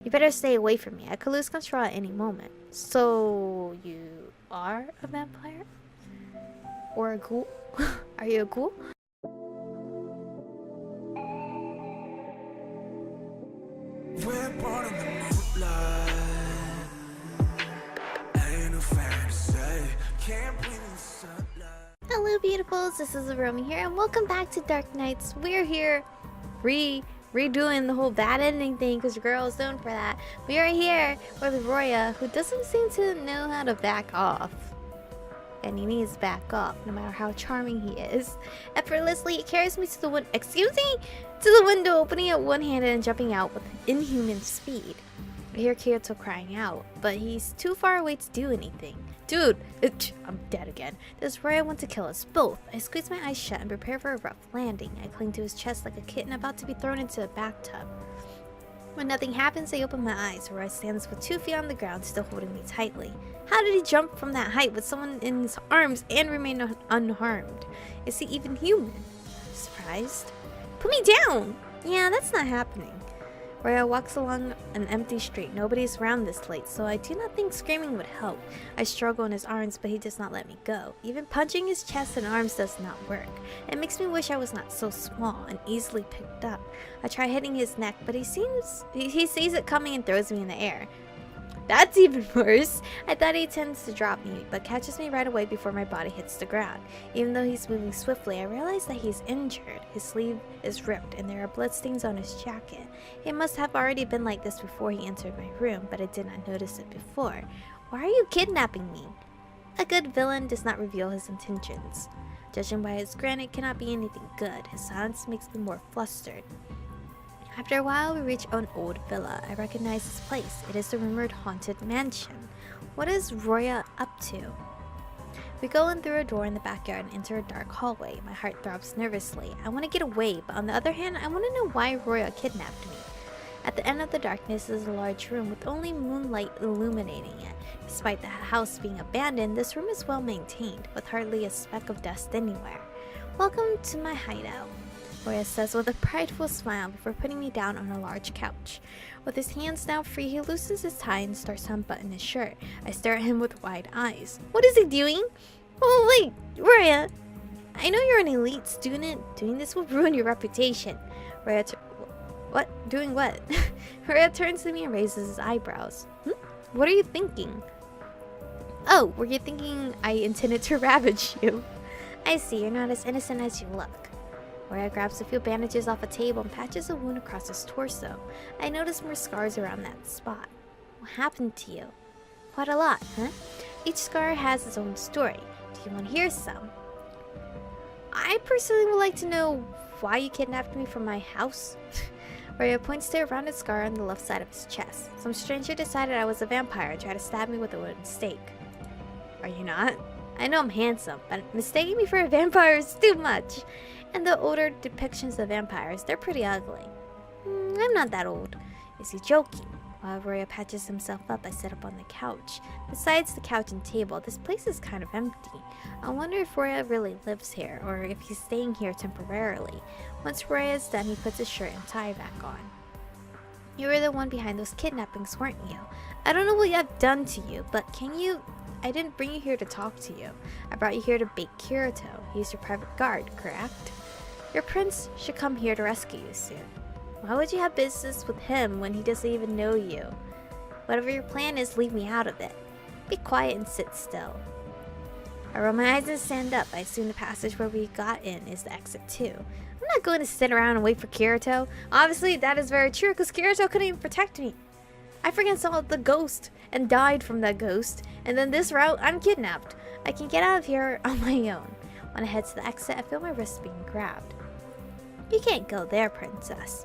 You better stay away from me. I could lose control at any moment. So, you are a vampire? Or a ghoul? Are you a ghoul? We're born in the moonlight. Ain't no fair to say. Can't breathe in the sunlight. Hello, beautifuls. This is Aromie here, and welcome back to Dark Nights. We're here redoing the whole bad ending thing because your girl is known for that. We are here with Roya, who doesn't seem to know how to back off. And he needs to back off, no matter how charming he is. Effortlessly, it carries me to the window. Excuse me? To the window, opening it one-handed and jumping out with inhuman speed. I hear Kurato crying out, but he's too far away to do anything. Dude, I'm dead again. Does Roya want to kill us both? I squeeze my eyes shut and prepare for a rough landing. I cling to his chest like a kitten about to be thrown into a bathtub. When nothing happens, I open my eyes. Roya stands with 2 feet on the ground, still holding me tightly. How did he jump from that height with someone in his arms and remain unharmed? Is he even human? Surprised? Put me down! Yeah, that's not happening. Roya walks along an empty street. Nobody's around this late, so I do not think screaming would help. I struggle in his arms, but he does not let me go. Even punching his chest and arms does not work. It makes me wish I was not so small and easily picked up. I try hitting his neck, but he sees it coming and throws me in the air. That's even worse. I thought he tends to drop me, but catches me right away before my body hits the ground. Even though he's moving swiftly, I realize that he's injured. His sleeve is ripped and there are bloodstains on his jacket. It must have already been like this before he entered my room, but I did not notice it before. Why are you kidnapping me? A good villain does not reveal his intentions. Judging by his grin, it cannot be anything good. His silence makes me more flustered. After a while, we reach an old villa. I recognize this place. It is the rumored haunted mansion. What is Roya up to? We go in through a door in the backyard and enter a dark hallway. My heart throbs nervously. I want to get away, but on the other hand, I want to know why Roya kidnapped me. At the end of the darkness is a large room with only moonlight illuminating it. Despite the house being abandoned, this room is well maintained, with hardly a speck of dust anywhere. Welcome to my hideout, Roya says with a prideful smile before putting me down on a large couch. With his hands now free, he loosens his tie and starts to unbutton his shirt. I stare at him with wide eyes. What is he doing? Oh wait, Roya! I know you're an elite student. Doing this will ruin your reputation. Roya what? Doing what? Roya turns to me and raises his eyebrows. What are you thinking? Oh, were you thinking I intended to ravage you? I see, you're not as innocent as you look. Roya grabs a few bandages off a table and patches a wound across his torso. I notice more scars around that spot. What happened to you? Quite a lot, huh? Each scar has its own story. Do you want to hear some? I personally would like to know why you kidnapped me from my house. Roya points to a rounded scar on the left side of his chest. Some stranger decided I was a vampire and tried to stab me with a wooden stake. Are you not? I know I'm handsome, but mistaking me for a vampire is too much. And the older depictions of vampires, they're pretty ugly. I'm not that old. Is he joking? While Roya patches himself up, I sit up on the couch. Besides the couch and table, this place is kind of empty. I wonder if Roya really lives here, or if he's staying here temporarily. Once Roya is done, he puts his shirt and tie back on. You were the one behind those kidnappings, weren't you? I don't know what I've done to you, but can you... I didn't bring you here to talk to you. I brought you here to bait Kurato. He's your private guard, correct? Your prince should come here to rescue you soon. Why would you have business with him when he doesn't even know you? Whatever your plan is, leave me out of it. Be quiet and sit still. I roll my eyes and stand up. I assume the passage where we got in is the exit too. I'm not going to sit around and wait for Kurato. Obviously, that is very true because Kurato couldn't even protect me. I freaking saw the ghost and died from that ghost. And then this route, I'm kidnapped. I can get out of here on my own. When I head to the exit, I feel my wrist being grabbed. You can't go there, princess.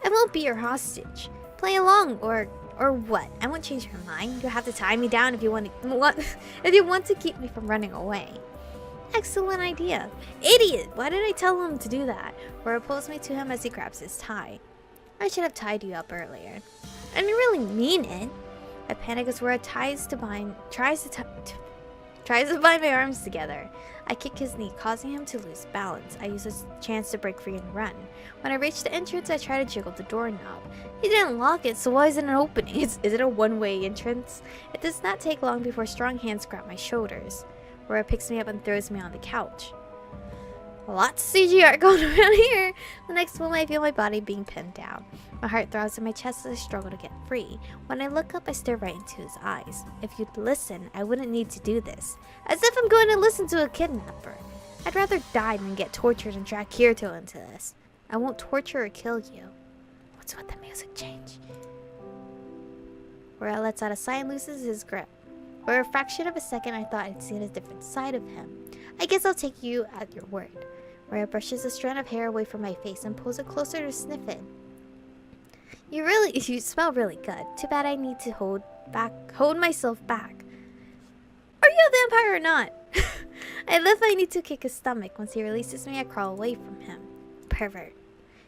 I won't be your hostage. Play along, or what? I won't change your mind. You'll have to tie me down if you want to keep me from running away. Excellent idea. Idiot! Why did I tell him to do that? Roya pulls me to him as he grabs his tie. I should have tied you up earlier. I didn't really mean it. I panic as Roya tries to tries to bind my arms together. I kick his knee, causing him to lose balance. I use this chance to break free and run. When I reach the entrance, I try to jiggle the doorknob. He didn't lock it, so why isn't it opening? Is it a one-way entrance? It does not take long before strong hands grab my shoulders. Rora picks me up and throws me on the couch. Lots of CGR going around here. The next moment, I feel my body being pinned down. My heart throbs in my chest as I struggle to get free. When I look up, I stare right into his eyes. If you'd listen, I wouldn't need to do this. As if I'm going to listen to a kidnapper. I'd rather die than get tortured and drag Kurato into this. I won't torture or kill you. What's with the music change? Rora lets out a sigh and loosens his grip. For a fraction of a second, I thought I'd seen a different side of him. I guess I'll take you at your word. Rora brushes a strand of hair away from my face and pulls it closer to sniff it. You smell really good. Too bad I need to hold myself back. Are you a vampire or not? I lift my knee to kick his stomach. Once he releases me, I crawl away from him. Pervert.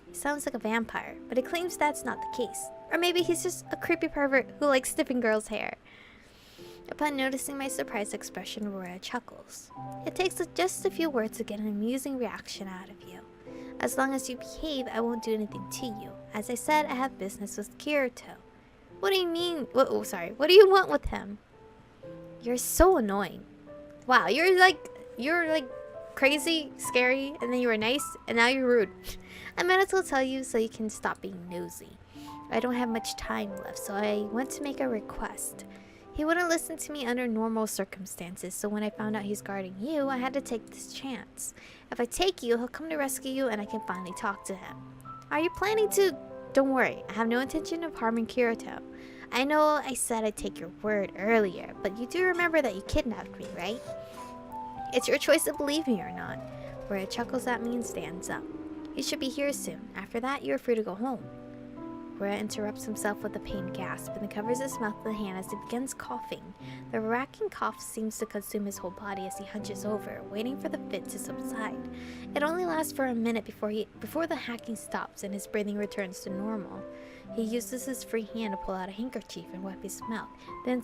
He sounds like a vampire, but he claims that's not the case. Or maybe he's just a creepy pervert who likes sniffing girls' hair. Upon noticing my surprised expression, Rora chuckles. It takes just a few words to get an amusing reaction out of you. As long as you behave, I won't do anything to you. As I said, I have business with Kurato. What do you mean? Oh, sorry. What do you want with him? You're so annoying. Wow, you're like crazy, scary, and then you were nice, and now you're rude. I might as well tell you so you can stop being nosy. I don't have much time left, so I went to make a request. He wouldn't listen to me under normal circumstances, so when I found out he's guarding you, I had to take this chance. If I take you, he'll come to rescue you and I can finally talk to him. Are you planning to? Don't worry, I have no intention of harming Kurato. I know I said I'd take your word earlier, but you do remember that you kidnapped me, right? It's your choice to believe me or not. Rora chuckles at me and stands up. You should be here soon. After that, you're free to go home. Rora interrupts himself with a pained gasp and then covers his mouth with a hand as he begins coughing. The racking cough seems to consume his whole body as he hunches over, waiting for the fit to subside. It only lasts for a minute before the hacking stops and his breathing returns to normal. He uses his free hand to pull out a handkerchief and wipe his mouth, then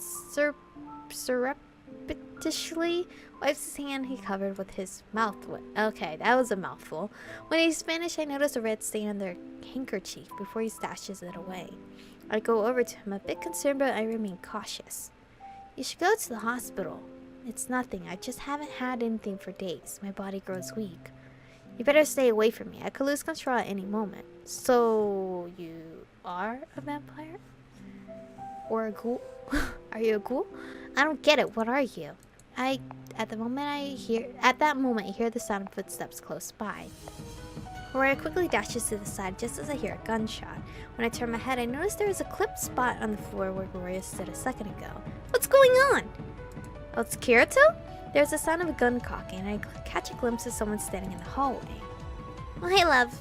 surreptitiously wipes his hand he covered with his mouth with. Okay, that was a mouthful. When he's finished, I notice a red stain on their handkerchief before he stashes it away. I go over to him, a bit concerned, but I remain cautious. You should go to the hospital. It's nothing. I just haven't had anything for days. My body grows weak. You better stay away from me. I could lose control at any moment. So, you are a vampire? Or a ghoul? Are you a ghoul? I don't get it. What are you? At that moment, I hear the sound of footsteps close by. Rora quickly dashes to the side just as I hear a gunshot. When I turn my head, I notice there is a clipped spot on the floor where Gloria stood a second ago. What's going on? Oh, it's Kurato? There's the sound of a gun cocking, and I catch a glimpse of someone standing in the hallway. Well, hey, love.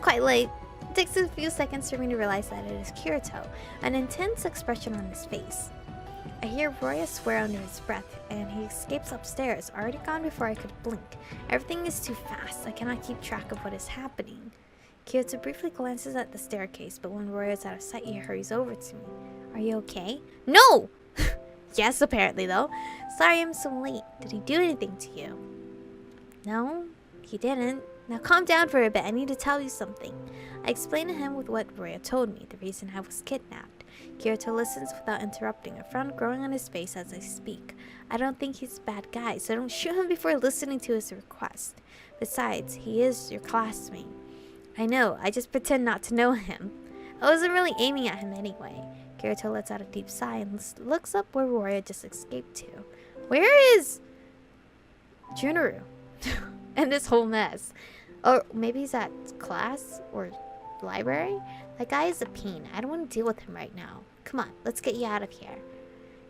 Quite late. It takes a few seconds for me to realize that it is Kurato, an intense expression on his face. I hear Roya swear under his breath, and he escapes upstairs, already gone before I could blink. Everything is too fast. I cannot keep track of what is happening. Kyoto briefly glances at the staircase, but when Roya is out of sight, he hurries over to me. Are you okay? No! Yes, apparently, though. Sorry I'm so late. Did he do anything to you? No, he didn't. Now calm down for a bit. I need to tell you something. I explain to him with what Roya told me, the reason I was kidnapped. Kyoto listens without interrupting, a frown growing on his face as I speak. I don't think he's a bad guy, so don't shoot him before listening to his request. Besides, he is your classmate. I know, I just pretend not to know him. I wasn't really aiming at him anyway. Kyoto lets out a deep sigh and looks up where Roya just escaped to. Where is Junaru? And this whole mess. Or maybe he's at class or library? That guy is a pain. I don't want to deal with him right now. Come on, let's get you out of here.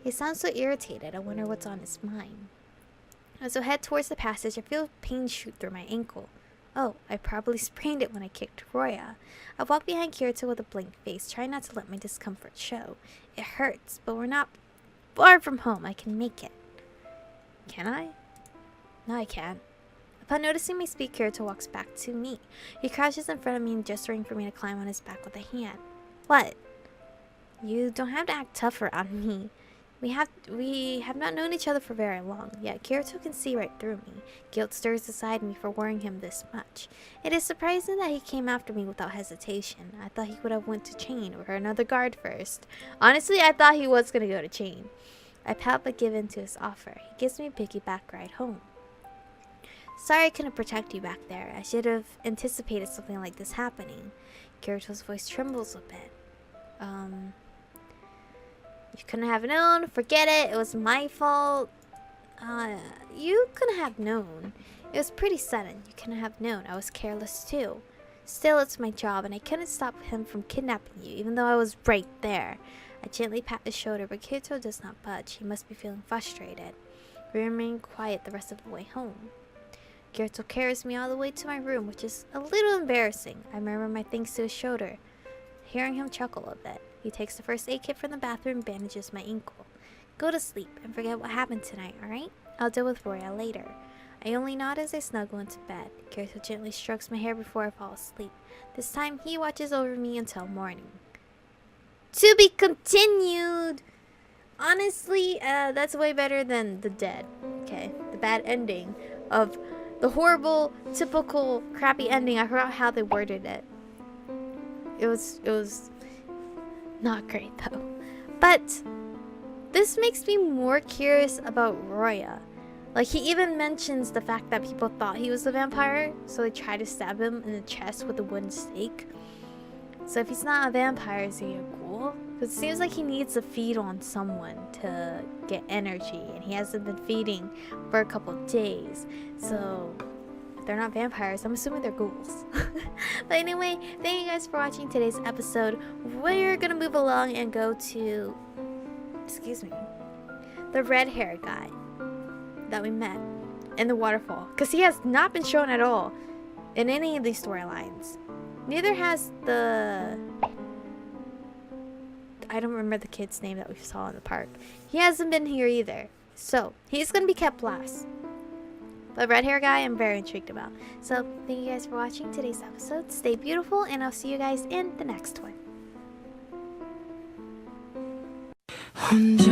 He sounds so irritated. I wonder what's on his mind. As I head towards the passage, I feel pain shoot through my ankle. Oh, I probably sprained it when I kicked Roya. I walk behind Kyoto with a blank face, trying not to let my discomfort show. It hurts, but we're not far from home. I can make it. Can I? No, I can't. Upon noticing my speed, Kyoto walks back to me. He crouches in front of me, gesturing for me to climb on his back with a hand. What? You don't have to act tougher on me. We have not known each other for very long, yet Kurato can see right through me. Guilt stirs inside me for worrying him this much. It is surprising that he came after me without hesitation. I thought he would have went to Chain or another guard first. Honestly, I thought he was gonna go to Chain. I pout but give in to his offer. He gives me a piggyback ride home. Sorry I couldn't protect you back there. I should have anticipated something like this happening. Kirato's voice trembles a bit. You couldn't have known. Forget it. It was my fault. You couldn't have known. It was pretty sudden. You couldn't have known. I was careless too. Still, it's my job, and I couldn't stop him from kidnapping you, even though I was right there. I gently pat his shoulder, but Kurato does not budge. He must be feeling frustrated. We remain quiet the rest of the way home. Kurato carries me all the way to my room, which is a little embarrassing. I murmur my thanks to his shoulder, hearing him chuckle a bit. He takes the first aid kit from the bathroom and bandages my ankle. Go to sleep and forget what happened tonight, alright? I'll deal with Roya later. I only nod as I snuggle into bed. Kurato gently strokes my hair before I fall asleep. This time, he watches over me until morning. To be continued! Honestly, that's way better than the dead. Okay, the bad ending of the horrible, typical, crappy ending. I forgot how they worded it. It was not great though. But this makes me more curious about Roya. Like, he even mentions the fact that people thought he was a vampire, so they tried to stab him in the chest with a wooden stake. So if he's not a vampire, is he a ghoul? Because it seems like he needs to feed on someone to get energy, and he hasn't been feeding for a couple days. So if they're not vampires, I'm assuming they're ghouls. But anyway, thank you guys for watching today's episode. We're gonna move along and go to, excuse me, the red-haired guy that we met in the waterfall, because he has not been shown at all in any of these storylines. Neither has the, I don't remember the kid's name that we saw in the park. He hasn't been here either, so he's gonna be kept last. The red hair guy I'm very intrigued about. So thank you guys for watching today's episode. Stay beautiful, and I'll see you guys in the next one. 혼자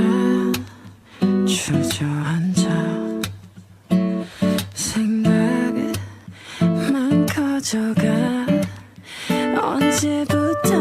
주저앉아 생각만 커져가 언제부터